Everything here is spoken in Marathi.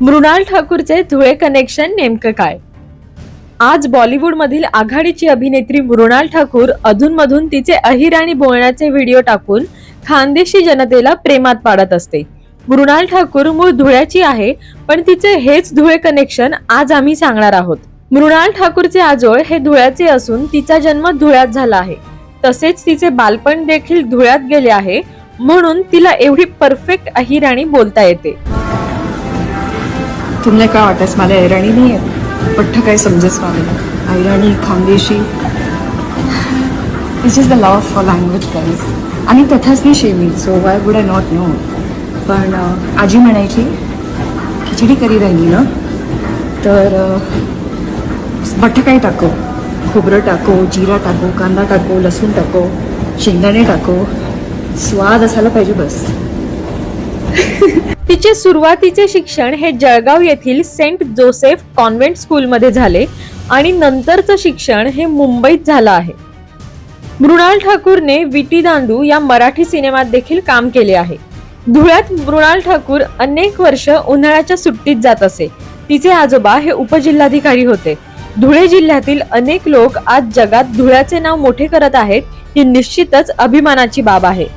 मृणाल ठाकूरचे धुळे कनेक्शन नेमकं काय? आज बॉलिवूड मधील आघाडीची अभिनेत्री मृणाल ठाकूर अधूनमधून तिचे अहिराणी बोलण्याचे व्हिडिओ टाकून खानदेशी जनतेला प्रेमात पाडत असते. मृणाल ठाकूर मूळ धुळ्याची आहे, पण तिचे हेच धुळे कनेक्शन आज आम्ही सांगणार आहोत. मृणाल ठाकूरचे आजोळ हे धुळ्याचे असून तिचा जन्म धुळ्यात झाला आहे. तसेच तिचे बालपण देखील धुळ्यात गेले आहे, म्हणून तिला एवढी परफेक्ट अहिराणी बोलता येते. तुमने काय वाटस मला ऐराणी नाही आहे, पठ्ठ काय समजेस मला Ahirani Khandeshi. It's is the love for language guys. आणि तथाच नाही शेमी, so why would I not know. पण आजी म्हणायची खिचडी करी राहिली ना तर पठ्ठ काय टाको, खोबरं टाको, जिरा टाको, कांदा टाको, लसूण टाको, शेंगदाणे टाको, स्वाद असायला पाहिजे बस. तिचे सुरुवातीचे शिक्षण हे जळगाव येथील सेंट जोसेफ कॉन्व्हेंट स्कूलमध्ये झाले आणि नंतरचं शिक्षण हे मुंबईत झालं आहे. मृणाल ठाकूरने विटी दांडू या मराठी सिनेमात देखील काम केले आहे. धुळ्यात मृणाल ठाकूर अनेक वर्ष उन्हाळ्याच्या सुट्टीत जात असे. तिचे आजोबा हे उपजिल्हाधिकारी होते. धुळे जिल्ह्यातील अनेक लोक आज जगात धुळ्याचे नाव मोठे करत आहेत, ही निश्चितच अभिमानाची बाब आहे.